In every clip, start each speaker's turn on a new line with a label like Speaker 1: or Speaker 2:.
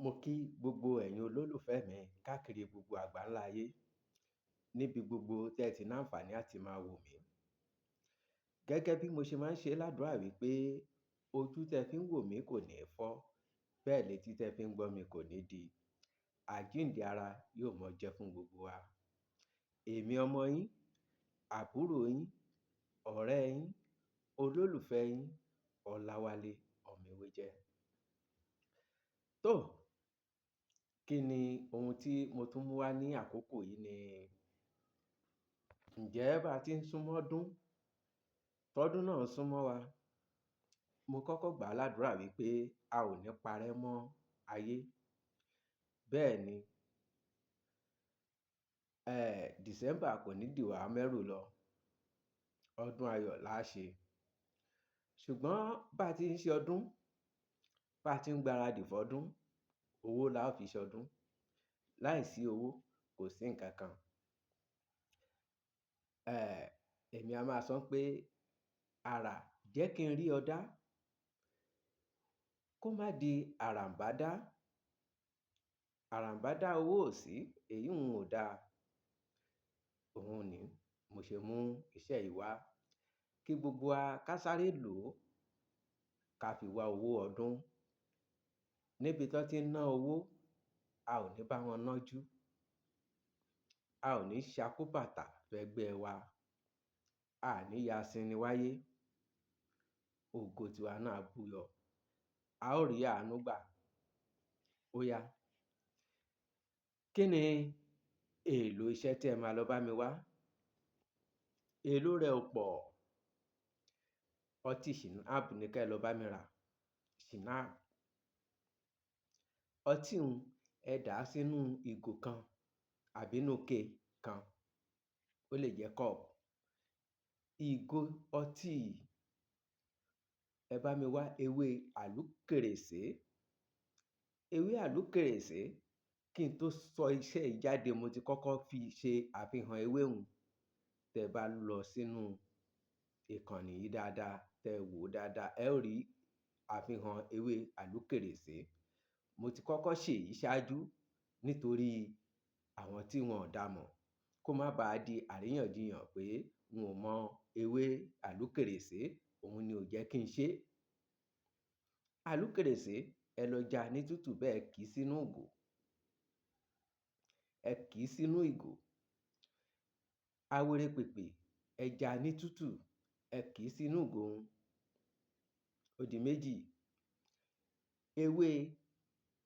Speaker 1: Mo kí gbogbo ẹ̀yin olólùfẹ́ mi káàkiri gbogbo àgbáńlá ayé níbi gbogbo tí ẹ ti ní àǹfààní àti máa wò mí. Gẹ́gẹ́ bí mo ṣe máa ń ṣe ládùrá wípé ojú tí ẹ fi ń wò mí kò ní fọ́, bẹ́ẹ̀ létí tí ẹ fi ń gbọ́ mi kò ní di. Àjíǹde ara yóò mọ jẹ́ fún gbogbo wa. Èmi ọmọ yín, àbúrò yín, ọ̀rẹ́ yín, olólùfẹ́ yín, Ọláwálé Ọ̀míwéjẹ́. Tó, kí ni ohun tí mo tún mú wá ní àkókò yìí ni, ǹjẹ́ bá ti ń súnmọ́ ọdún, tọdún náà súnmọ́ wa, mo kọ́kọ́ gbà ládùrá wípé a ò ní parẹ́ mọ́ ayé. Bẹ́ẹ̀ ni, December kò ní dìwà mẹ́rù lọ, ọdún ayọ̀ la ṣe. Ṣùgbọ́n bá ti ń ṣe ọdún, bá ti ń gbaradì fọ́dún, owó la ó fi ṣọdún. Láìsí owó kò sí nǹkan kan. Èmi a máa sọ pé àrà jẹ́ kí n rí ọ dá, kó má di àràǹbádá. Àràǹbádá owó ò sí, èyí ń ò da. Òun ni mo ṣe mú iṣẹ́ yìí wá kí gbogbo wa ká sáré lò ó, ká fi wá owó ọdún. Níbi tí wọ́n ti ń ná owó, a ò ní bá wọn ná jú. A ò ní ṣakúbàtà fẹ́gbẹ́ wa. A ní ya síni wáyé. Ògo tiwa náà buyọ̀. A ó rí àánú gbà. Ó yá. Kí ni èlò iṣẹ́ tí ẹ máa lọ bá mi wá? Èlò rẹ̀ ò pọ̀. Ọtí Schnapp ní kí ẹ lọ bá mi rà. Schnapp. Ọtí un ẹ dà á sínú ìgò kan àbí inú ike kan. Ó lè jẹ́ cup. Ìgò ọtí ẹ bá mi wá ewé àlúkèrèsé. Ewé àlúkèrèsé, kí n tó sọ iṣẹ́ yìí jáde, mo ti kọ́kọ́ fi ṣe àfihàn ewé un. Tẹ bá lọ sínú ìkànnì yìí dáadáa, tẹ wò dáadáa, ẹ ó rí àfihàn ewé àlúkèrèsé. Mo ti kọ́kọ́ ṣe èyí ṣáájú nítorí àwọn tí wọn ò dá mọ̀, kó má ba à di àríyànjiyàn pé n ò mọ ewé àlúkèrèsé, òun ni ò jẹ́ kí n ṣe. Àlúkèrèsé ẹ lọ já ní tútù bẹ́ẹ̀ kì í sínú ìgò. Ẹ kì í sínú ìgò. Awere pèpè ẹ já ní tútù, ẹ kì í sínú ìgò un. Ó di méjì. Ewé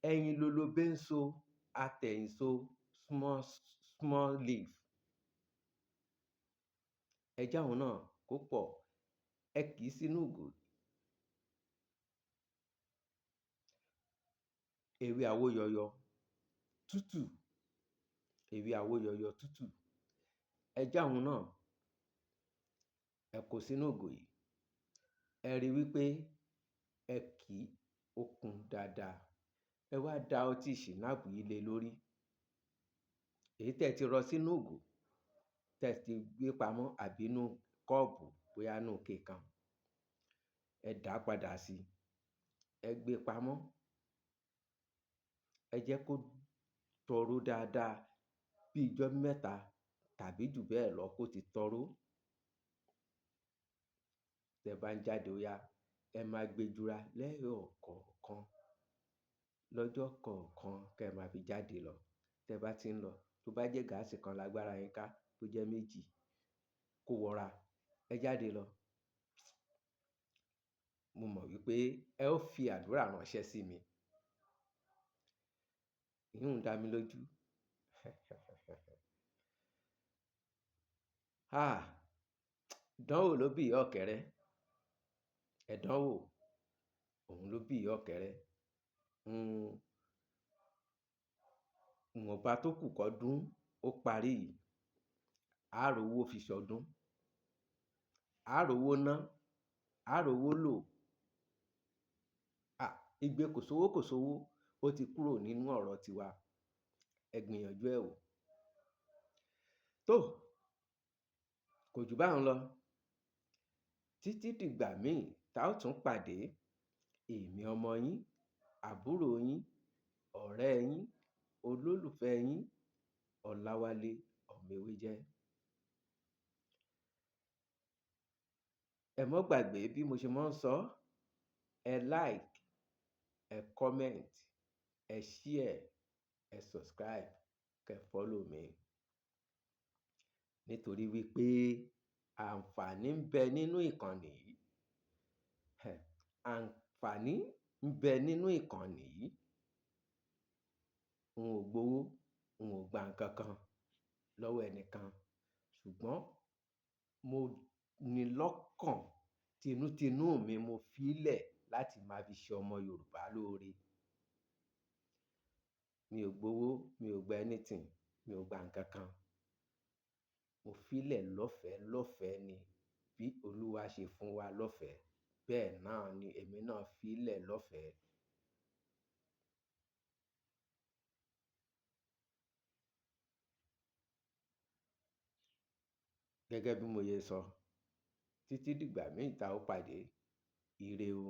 Speaker 1: ẹyin lolobénso atẹ̀yìnso small leaf. Ẹ já òun náà kó pọ̀. Ẹ kì í sínú ìgò. Ewé awóyọyọ tútù. Ewé awóyọyọ tútù. Ẹ já òun náà, ẹ kó sínú ìgò yìí. Ẹ rí wípé ẹ kì í ó kun dáadáa. Ẹ wá da ọtí Schnapp yìí lé lórí. Èyí tí ẹ ti rọ sínú ìgò, tí ẹ ti gbé pamọ́ àbí inú kọ́ọ̀pù bóyá inú ike kan. Ẹ dà á padà sí. Ẹ gbé pamọ́. Ẹ jẹ́ kó tọrú dáadáa bí ijọ́ mẹ́ta tàbí jù bẹ́ẹ̀ lọ kó ti tọrú. Tẹ bá ń jáde ó yá, ẹ máa gbé jura lẹ́yọ̀kọ̀ọ̀kan. Lọ́jọ́ kọ̀ọ̀kan kí ẹ máa fi jáde lọ. Tẹ bá ti ń lọ, tó bá jẹ́ gáàsì kan lágbára yín ká, tó jẹ́ méjì, kó wọra. Ẹ jáde lọ. Mo mọ̀ wípé ẹ ó fi àdúrà ránṣẹ́ sí mi. Ìyún ń dá mi lójú. Ìdánwò ló bí ìyá ọ̀kẹ́rẹ́. Ẹ̀dánwò, òun ló bí ìyá ọ̀kẹ́rẹ́. Ìwọ̀nba tó kù kọ́dún ó parí yìí, á rówó fi ṣọdún. Á rówó ná, á rówó lò. Igbe kò sówó, ó ti kúrò nínú ọ̀rọ̀ tiwa. Ẹ gbìyànjú ẹ̀ wò. Tó, kò jù báun lọ. Títí dìgbà míì tá ó tún pàdé. Èmi ọmọ yín, àbúrò yín, ọ̀rẹ́ yín, olólùfẹ́ yín, Ọláwálé Ọ̀mẹ́wéjẹ́. Ẹ mọ́ gbàgbé bí mo ṣe máa ń sọ, ẹ like, ẹ comment, ẹ share, ẹ subscribe, kẹ́ follow mi. Nítorí wípé àǹfààní ń bẹ nínú ìkànnì yìí. Àǹfààní ń bẹ nínú ìkànnì yìí. N ò gbowó, n ò gba nǹkan kan lọ́wọ́ ẹnìkan. Ṣùgbọ́n mo ní lọ́kàn, tinútinú mi mo fi í lẹ̀ láti máa fi ṣe ọmọ Yorùbá lóore. Mi ò gbowó, mi ò gba anything, mi ò gba nǹkan kan. Mo fi í lẹ̀ lọ́fẹ̀ẹ́ ni. Bí Olúwa ṣe fún wa lọ́fẹ̀ẹ́, bẹ́ẹ̀ náà ni èmi náà fi í lẹ̀ lọ́fẹ̀ẹ́. Gẹ́gẹ́ bí mo ṣe sọ, títí dìgbà míì ta ó pàdé, ire o.